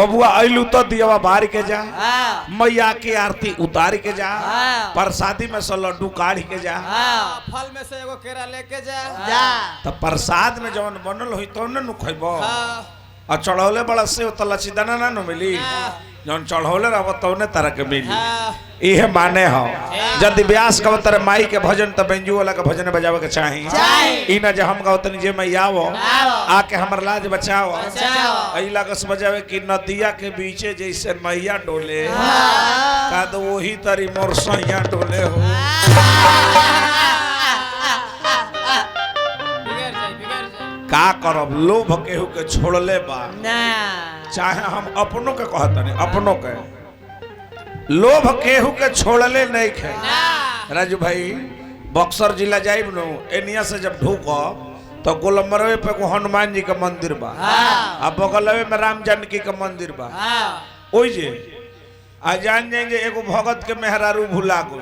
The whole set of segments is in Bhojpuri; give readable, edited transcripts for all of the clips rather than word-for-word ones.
बबुआ अइलू तो दियवा बार के जा, मैया की आरती उतार के जा, प्रसादी में से लड्डू काढ़ के जा, फल में से एगो केरा लेके जा। तो प्रसाद में जवन बनल हुई तो न खइबो। और चढ़ौले बड़ा से तो लचीदाना ना न मिली, जौन चढ़ौले रहो तौने तरह के मिली। इहे माने हो जदि व्यास कहो तर माई के भजन तो बेंजू वाला के भजन बजावे के चाही। ई ना जे हम गाओ तनी जे मैया आवो आके हमर लाज बचाओ, ई लागस बजावे कि नदिया के बीचे जैसे मैया डोले का तो वही तरी मोर सैया डोले हो। का करब लोभ केहू के छोड़ले बा ना, चाहे हम अपनों के कहतनी अपनों के लोभ केहू के छोड़ले नहीं खे। राजू भाई बक्सर जिला जाइब नो एनिया से जब ढूको तो गोलमरवे पे को हनुमान जी का मंदिर बा, आ बगलवे में राम जानकी का मंदिर बा। ओइ जे आ जान जाएंगे एगो भगत के मेहरारू भुला गई,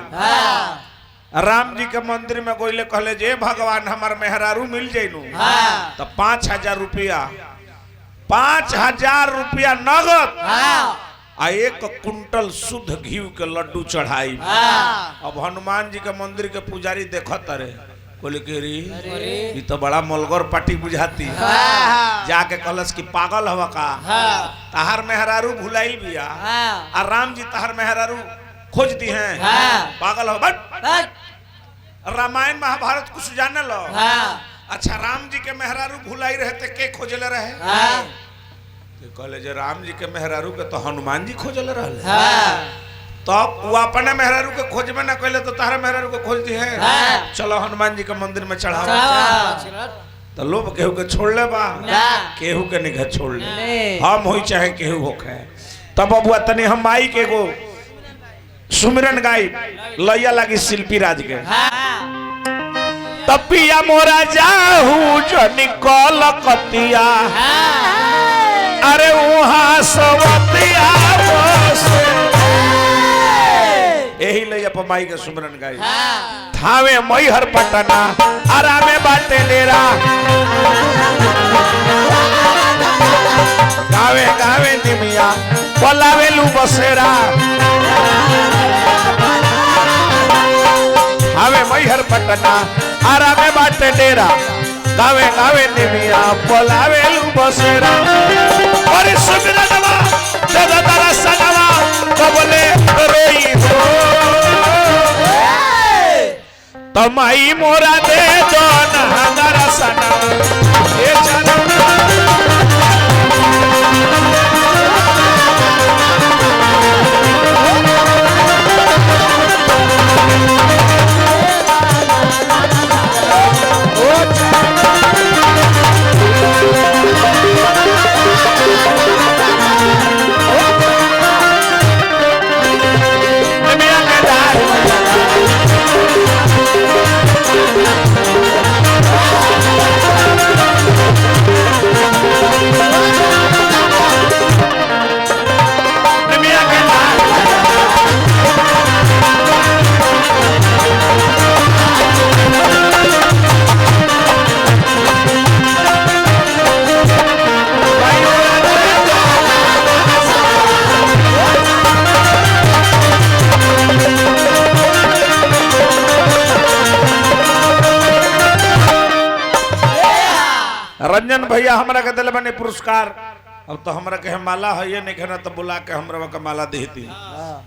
राम जी के मंदिर में गोइले कहले जे भगवान हमार मेहरारू मिल जाइनु तो 5000 रुपया 5000 रुपया नगद आ 1 कुंटल शुद्ध घी के लड्डू चढ़ाई। अब हनुमान जी के मंदिर के पुजारी देखत रे बोले के री ये तो बड़ा मलगर पार्टी बुझाती। जाके कहलस कि पागल हवा का तहार मेहरारू भुलाई बिया और राम जी तहार मेहरारू खोजती हैं, पागल हो बट रामायण महाभारत कुछ जाने लो। अच्छा राम जी के मेहरारू भुलाई रहते के खोजले रहे? तो कहले जे राम जी के मेहरारू के तो हनुमान जी खोजले रहले। तो वो अपने मेहरारू के खोजबे ना कहले तो तारा मेहरारू को खोजती है, चलो हनुमान जी के मंदिर में चढ़ाओ। तो लोभ केहू के छोड़ ले बा, केहू के निघा छोड़ ले, हम होई चाहे केहू होखे। तब बबुआ तनी हम माई के गो सुमिरन गाई लैया लगी शिल्पी राज के। तपिया मोरा जाहू जो निकल कतिया, अरे वहां सवतिया यही लैया पर माई के सुमिरन गाई। थावे मई हर पटना आरामे बाटे डेरा, गावे गावे निमिया बोलावे लू बसेरा। हवे मैहर पटना आरामे बाटे डेरा, गावे गावे निमिया बोलावे लू बसेरा। और सुमिरनवा दादा तारा सनवा कबले रोई हो, तमाई मोरा दे दोन हंगारा सनवा ये चलो रंजन भैया हमरा के दिल बने पुरस्कार। अब तो हमरा के माला है ये नहीं कहना तो बुला के हमरा के माला देती।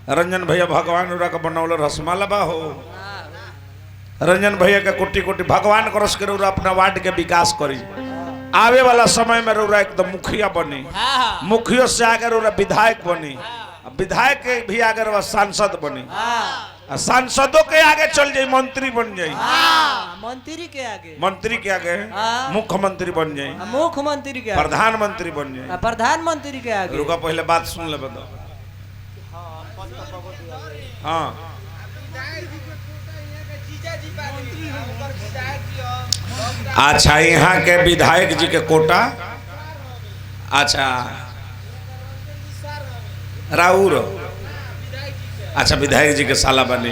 रंजन भैया भगवान उरा के बनौले रसमाला बा हो। रंजन भैया के कोटि कोटि भगवान करस के उरा अपना वार्ड के विकास करी। आवे वाला समय में उरा एकदम मुखिया बनी, मुखिया से आगे उरा विधायक बनी, विधायक के भी आगे वह सांसद बनी, सांसदों के आगे चल जाए मंत्री बन जाए, मंत्री के आगे मुख्यमंत्री बन जाए, मुख्यमंत्री के आगे प्रधानमंत्री बन जाए, प्रधानमंत्री के आगे। रुका पहले बात सुन ले बताओ। हाँ अच्छा यहाँ के विधायक जी के कोटा, अच्छा राउर, अच्छा विधायक जी के साला बने,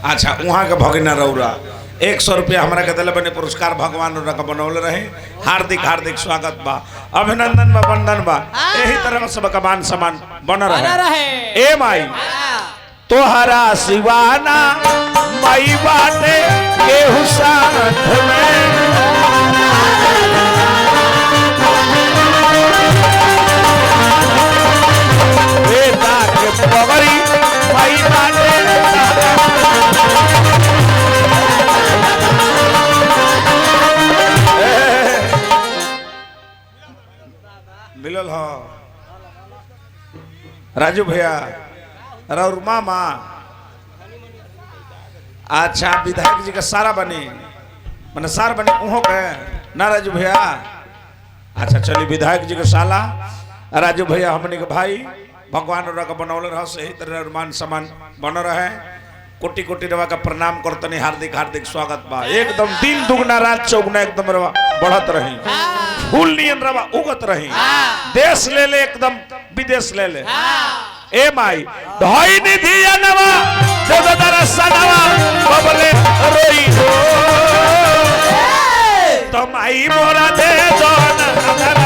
अच्छा वहाँ के भगना रौरा 100 रुपया हमारा के दिल बने पुरस्कार भगवान रख बनौले रहे। हार्दिक हार्दिक स्वागत बा, अभिनंदन बा, वंदन बा। यही तरह सबका मान सम्मान बन रहे। ए माई तोहरा सिवाना माई बाटे केहू साथ में, बेटा के पगड़ी माई बाटे मिलल हो राजू भैया और मामा। अच्छा विधायक जी का सारा बनी मैंने सार बनी उहो के ना राजू भैया। अच्छा चलिए विधायक जी के साला राजू भैया हमने के भाई भगवान रख बनौले रह सही तरह मान सम्मान बन रहे। कोटि कोटि रवा का प्रणाम करतनी हार्दिक हार्दिक स्वागत बा। एकदम दिन दुगना रात चौगुना एकदम रवा बढ़त रही, फूल नियन रवा उगत रही, देश ले ले एकदम विदेश ले ले। ए माई ढोई निधि नवा जगदर सनवा बबले रोई हो तो माई मोरा दे दोन अगर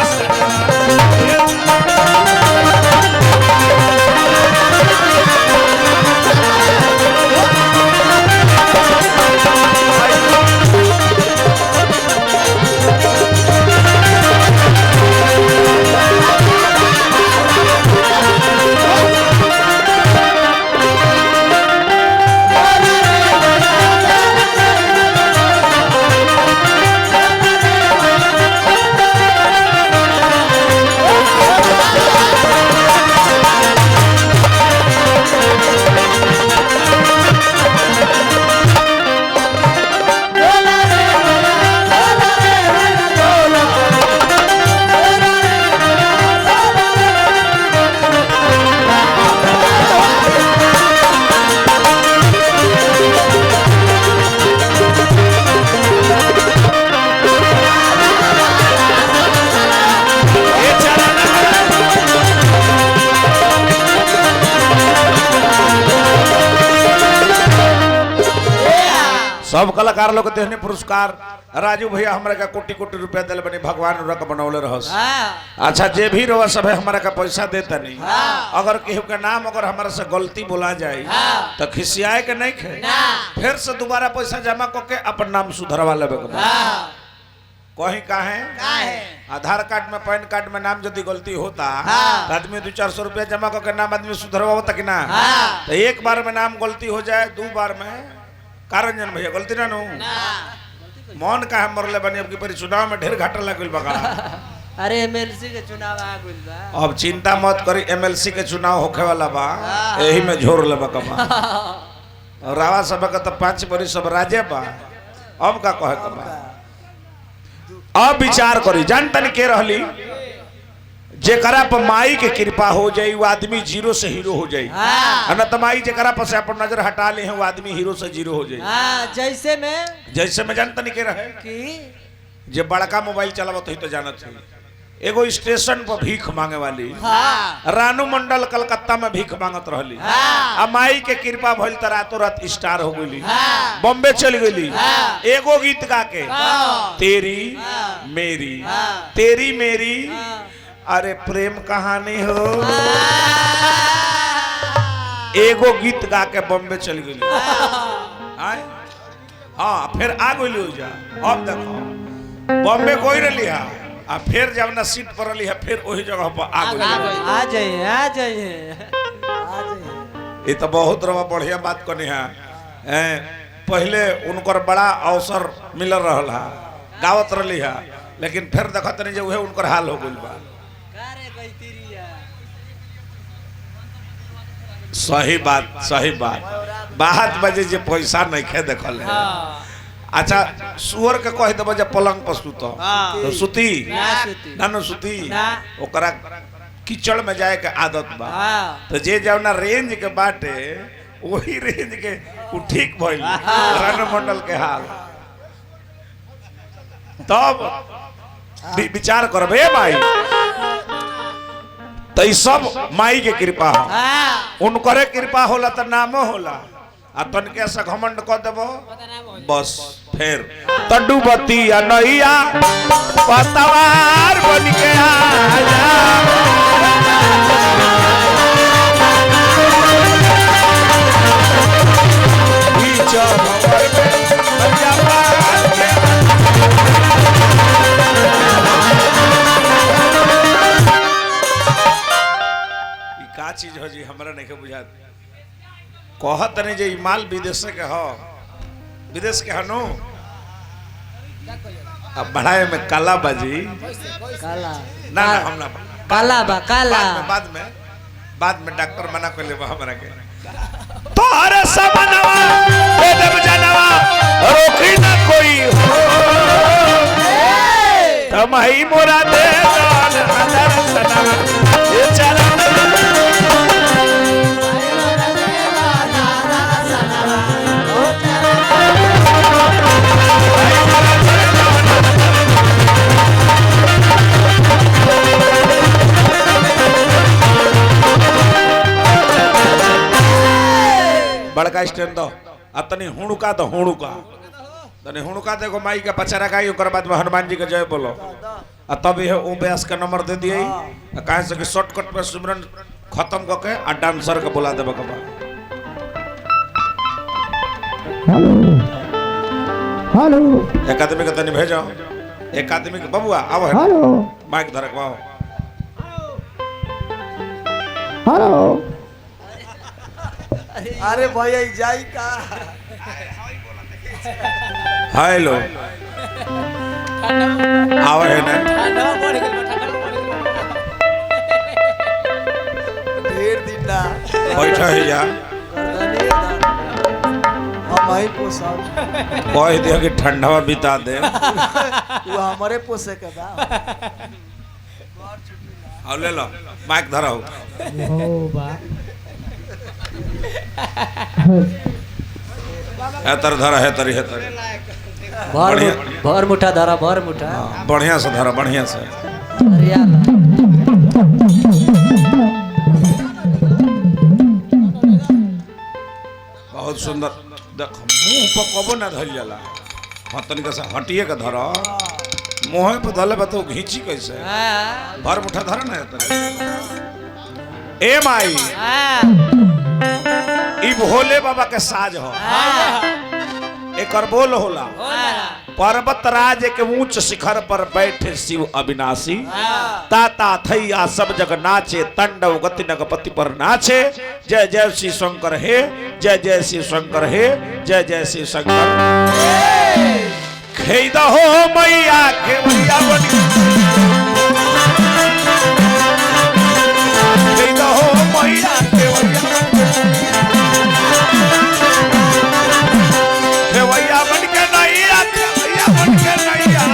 सब कलाकार लोग देहने पुरस्कार राजू भैया हमारे का कोटि कोटि रुपया दिल बने भगवान रख बनौले रहस। अच्छा जे भी रह सब हमारे का पैसा देता नहीं, अगर केहू के नाम अगर हमारे से गलती बोला जाए तो खिसियाए के नहीं खे, फिर से दोबारा पैसा जमा करके अपन नाम सुधरवा लेबे के कहीं का है आधार कार्ड में पैन कार्ड में नाम यदि गलती होता तो आदमी 200-400 रुपया जमा करके नाम आदमी सुधरवा होता कि ना। तो एक बार में नाम गलती हो जाए, 2 बार में कारण जन भैया गलती ना नो मन का हम मरले बनी। अब की पर चुनाव में ढेर घाटा लग गइल बका। अरे एमएलसी के चुनाव आ गइल बा। अब चिंता मत करी, एमएलसी के चुनाव होखे वाला बा, यही में झोर ले बका बा। और रावा सभा का तो 5 बरी सब राजे बा। अब का कहे के बा, अब विचार करी जानतन के रहली जेकरा पर माई के कृपा हो जाई वो आदमी जीरो से हीरो हो जाई। न तो माई जेकरा पर से अपन नजर हटा ले हैं वो आदमी हीरो से जीरो हो जाई। जैसे में जानता नहीं के रहे कि जे बड़का मोबाइल चलावत ही तो जानत है। एगो स्टेशन पर भीख मांगे वाली रानू मंडल कलकत्ता में भीख मांगत रहली। आ माई के कृपा भइल त रातों रात स्टार हो गई, बॉम्बे चल गई। एगो गीत गा के तेरी मेरी तेरी मेरी अरे प्रेम कहानी हो, एगो गीत गा के बॉम्बे चल गई। हाँ फिर आ गई हो जा। अब देखो बॉम्बे कोई रही है, आ फिर जब ना सीट पर रही है फिर वही जगह पर आ गई। आ जाइए ये तो बहुत रवा बढ़िया बात करनी है। पहले उनकर बड़ा अवसर मिल रहा गावत रही है, लेकिन फिर देखत नहीं जो उनकर हाल हो गई बा। सही बात सही बात बात बजे जे पैसा नहीं खे देखल है। अच्छा सुअर के कह देबो जे पलंग पर सुत तो सुती ना न सुती, ओकरा कीचड़ में जाए के आदत बा। तो जे जवना रेंज के बाटे वही रेंज के उ ठीक भइल रानू मंडल के हाल। तब विचार करबे भाई तो सब माई के कृपा हो, उनकरे कृपा होला तो नामो होला। आ तनके से घमंड कर देबो बस फिर तडुबती नैया पतवार बन के आजा बीच भंवर में बलिया पार के का चीज हो जी हमरा नहीं के बुझात कहत नहीं जे माल विदेश के हो विदेश के हनो अब बढ़ाए में काला बाजी काला ना ना हम ना काला बा काला बाद में डॉक्टर मना कर लेबा हमरा के तोहरे समनवा दे देब जनवा रोकी ना कोई हो तमही मोरा दे दान हदर सनवा ये चला बड़का स्टैंड दो तनी हुणुका तो हुणुका तनी हुणुका देखो माई का पचरा गाई ओकर बाद में हनुमान जी के जय बोलो आ तब ये ओ व्यास का नंबर दे दिए कहे से कि शॉर्टकट में सिमरन खत्म करके आ डांसर के बुला देबे के बाद हेलो एक आदमी के तनी भेजो एक आदमी के बबुआ आओ हेलो माइक धरक आओ हेलो अरे भैया जाई का हेलो आओ है ना ढेर दिन ना बैठा है जा हम ही पोसाओ कह दिया कि ठंडा बिता दे वो हमारे पोसे के बा आओ ले लो माइक धराओ ओ बा हेतर धरा हेतर हेतर भर मुठा धरा भर मुठा बढ़िया से धरा बढ़िया से अरिया बहुत सुंदर देख मुंह पर कबो ना धल जाला हाँ तनिका से हटिए के धरा मुँह पे धले बताओ घींची कैसे भर मुठा धरा ना हेतर ए माई ई भोले बाबा के साज हो एकर बोल होला पर्वत राज के ऊंच शिखर पर बैठे शिव अविनाशी ताता थैया सब जग नाचे तांडव गति नगपति पर नाचे जय जय श्री शंकर हे जय जय श्री शंकर हे जय जय श्री शंकर खेदा हो मैया के मैया बन खेदा हो मैया के मैया खेवैया बन के नैया खेवैया बन के नैया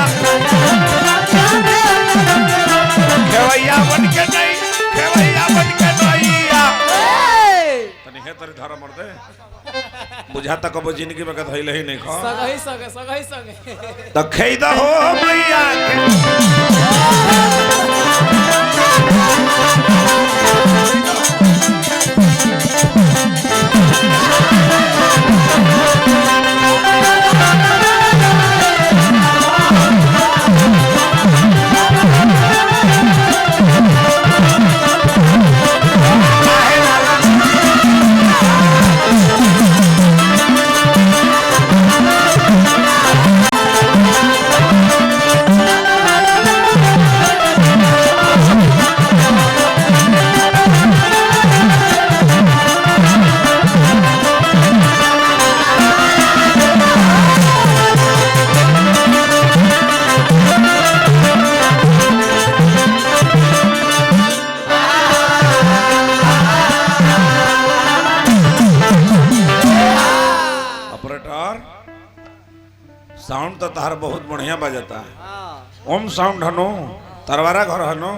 खेवैया बन के नैया खेवैया बन के नैया तनी हे तरी धरा मर दे बुझाता कबो जिंदगी में कद हइले ही नहीं खा सगई सगे त खेदा हो मैया साउंड तो तार बहुत बढ़िया बजता है ओम साउंड हनो तरवारा घर हनो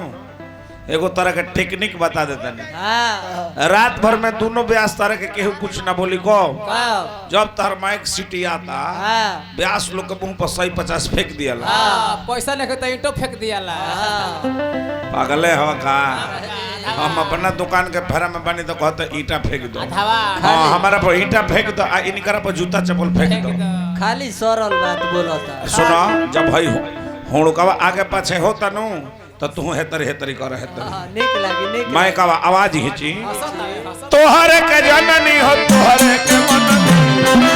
एगो तरह के टेक्निक बता देता नहीं। हाँ रात भर में दोनों ब्यास तरह के केहू कुछ ना बोली को कब जब तार माइक सिटी आता हाँ ब्यास लोग के मुंह पर 150 फेंक दिया पैसा नहीं तो ईंटो फेंक दिया ला। पागले हवा का हम अपना दुकान के फेरा में बनी तो कहते ईटा फेंक दो हाँ हमारा पर ईटा फेंक दो इनकरा पर जूता चप्पल फेंक दो खाली सरल बात बोलता। सुनो जब भाई हुड़कवा आगे पाछे होता नु तो तू हेतरी हेतरी कर हेतरी निक लगी निक मैं का आवाज हिची तोहरे के जननी हो तोहरे के मननी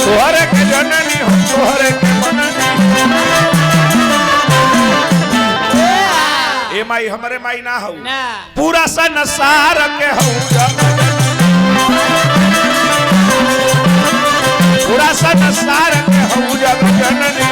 तोहरे के जननी हो तोहरे के मननी ए माई हमरे माई ना हो पूरा संसार के हो पूरा संसार के हो जग जननी